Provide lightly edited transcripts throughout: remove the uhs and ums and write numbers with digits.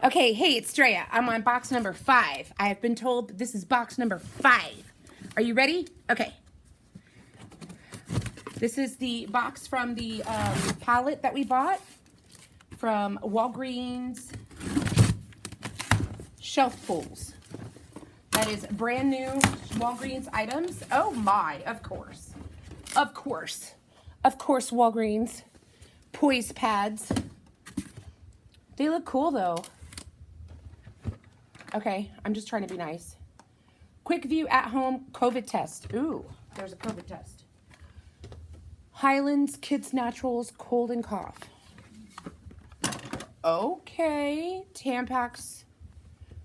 Okay, hey, it's Drea. I'm on box number 5. I have been told this is box number 5. Are you ready? Okay. This is the box from the pallet that we bought from Walgreens shelf pulls. That is brand new Walgreens items. Oh my, of course. Of course. Of course, Walgreens. Poise pads. They look cool though. Okay, I'm just trying to be nice. Quick view at home COVID test. Ooh, there's a COVID test. Highlands Kids Naturals cold and cough. Okay, Tampax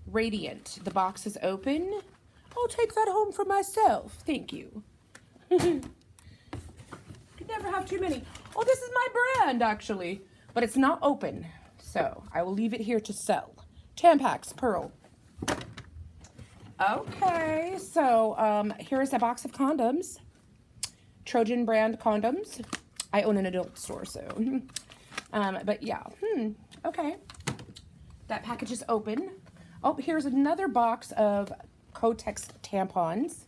Radiant. The box is open. I'll take that home for myself. Thank you. Could never have too many. Oh, this is my brand actually, but it's not open. So I will leave it here to sell. Tampax Pearl. Okay, so here's a box of condoms. Trojan brand condoms. I own an adult store, so. But yeah, okay. That package is open. Oh, here's another box of Kotex tampons.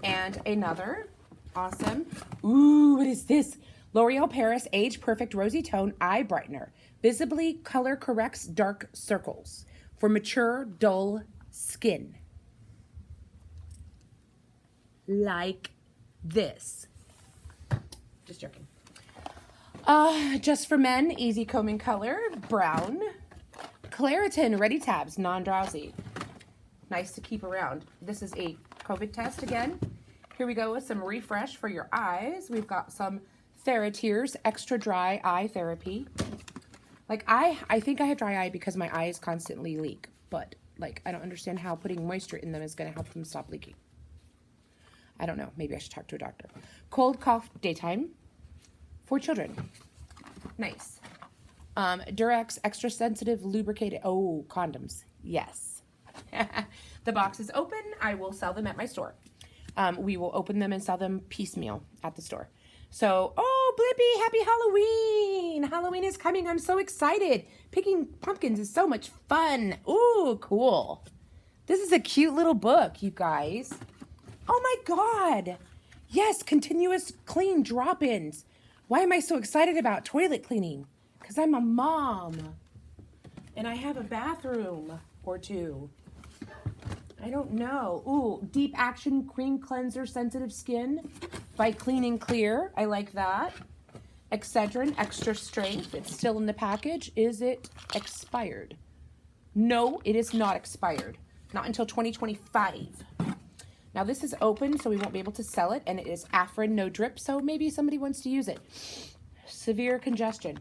And another. Awesome. Ooh, what is this? L'Oreal Paris Age Perfect Rosy Tone Eye Brightener. Visibly color corrects dark circles for mature, dull skin. Like this. Just joking. Just for men, easy combing color, brown. Claritin Ready Tabs, non-drowsy. Nice to keep around. This is a COVID test again. Here we go with some refresh for your eyes. We've got some TheraTears Extra Dry Eye Therapy. Like, I think I have dry eye because my eyes constantly leak. But, like, I don't understand how putting moisture in them is going to help them stop leaking. I don't know. Maybe I should talk to a doctor. Cold cough daytime for children. Nice. Durex Extra Sensitive Lubricated. Oh, condoms. Yes. The box is open. I will sell them at my store. We will open them and sell them piecemeal at the store. So, oh, Blippi, happy Halloween. Halloween is coming. I'm so excited. Picking pumpkins is so much fun. Ooh, cool. This is a cute little book, you guys. Oh my God. Yes, continuous clean drop-ins. Why am I so excited about toilet cleaning? Because I'm a mom. And I have a bathroom or two. I don't know. Ooh, Deep Action Cream Cleanser Sensitive Skin by Clean and Clear. I like that. Excedrin Extra Strength. It's still in the package. Is it expired? No, it is not expired. Not until 2025. Now this is open, so we won't be able to sell it, and it is Afrin no drip, so maybe somebody wants to use it. Severe congestion.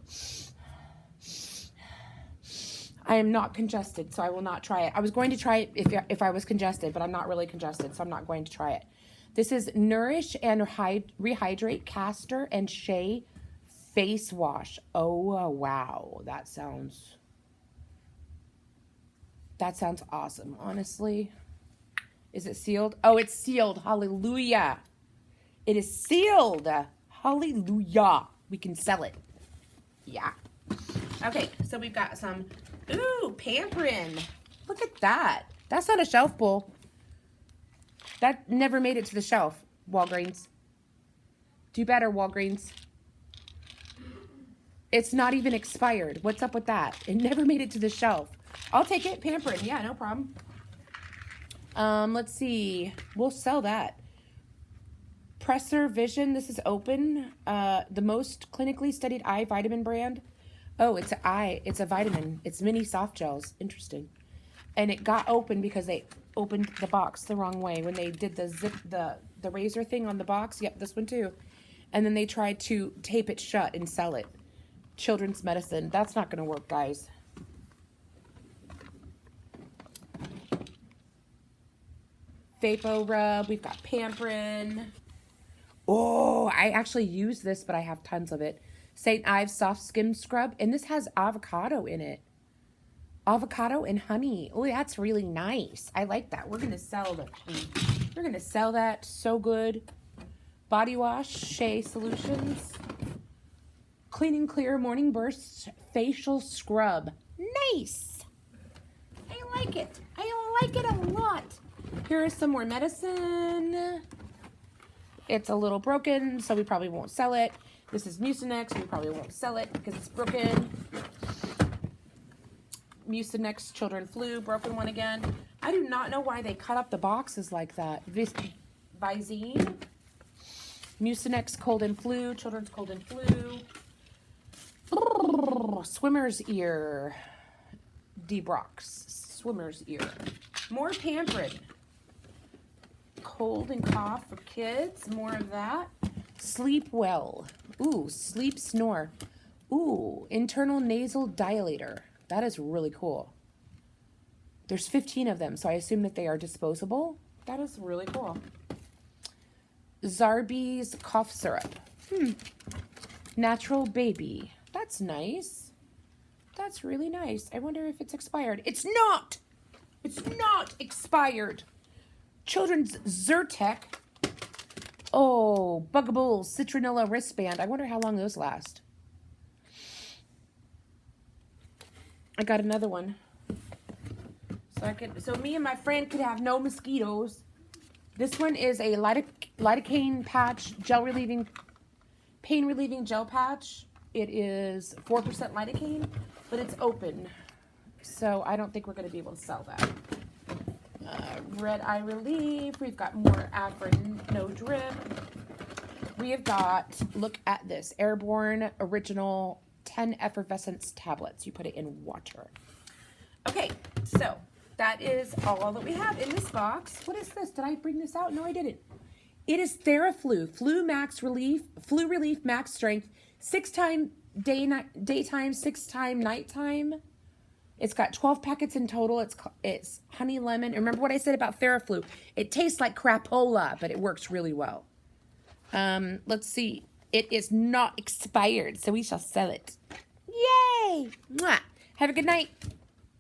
I am not congested, so I will not try it. I was going to try it if I was congested, but I'm not really congested, so I'm not going to try it. This is Nourish and Rehydrate Castor and Shea Face Wash. Oh, wow. That sounds awesome, honestly. Is it sealed? Oh, it's sealed. Hallelujah. It is sealed. Hallelujah. We can sell it. Yeah. Okay, so we've got some, ooh, Pamprin. Look at that. That's not a shelf pull. That never made it to the shelf, Walgreens. Do better, Walgreens. It's not even expired. What's up with that? It never made it to the shelf. I'll take it, Pamprin. Yeah, no problem. Let's see. We'll sell that. Presser Vision. This is open. The most clinically studied eye vitamin brand. Oh, it's a vitamin. It's mini soft gels. Interesting. And it got open because they opened the box the wrong way when they did the zip, the razor thing on the box. Yep, this one too. And then they tried to tape it shut and sell it. Children's medicine. That's not going to work, guys. Vapo Rub. We've got Pamprin. Oh, I actually use this, but I have tons of it. St. Ives Soft Skin Scrub. And this has avocado in it. Avocado and honey. Oh, that's really nice. I like that. We're going to sell that. We're going to sell that. So good. Body Wash. Shea Solutions. Clean and Clear Morning Burst Facial Scrub. Nice. like it. I like it a lot. Here is some more medicine. It's a little broken, so we probably won't sell it. This is Mucinex. We probably won't sell it because it's broken. Mucinex children flu, broken one again. I do not know why they cut up the boxes like that. Visine. Mucinex cold and flu, children's cold and flu. Swimmer's ear. Debrox. Swimmer's ear. More Pampered. Cold and cough for kids. More of that. Sleep well. Ooh, sleep snore. Ooh, internal nasal dilator. That is really cool. There's 15 of them, so I assume that they are disposable. That is really cool. Zarbee's cough syrup. Natural baby. That's nice. That's really nice. I wonder if it's expired. It's not! It's not expired. Children's Zyrtec. Oh, Bugaboo Citronella wristband. I wonder how long those last. I got another one. So me and my friend could have no mosquitoes. This one is a lidocaine patch, pain relieving gel patch. It is 4% lidocaine, but it's open. So I don't think we're going to be able to sell that. Red eye relief. We've got more Afrin no drip. We have got, look at this, Airborne Original 10 effervescence tablets. You put it in water. Okay, so that is all that we have in this box. What is this? Did I bring this out? No, I didn't. It is TheraFlu, Flu Relief Max Strength, 6-time daytime, 6-time nighttime. It's got 12 packets in total. It's honey lemon. Remember what I said about TheraFlu? It tastes like crapola, but it works really well. Let's see. It is not expired, so we shall sell it. Yay! Mwah. Have a good night.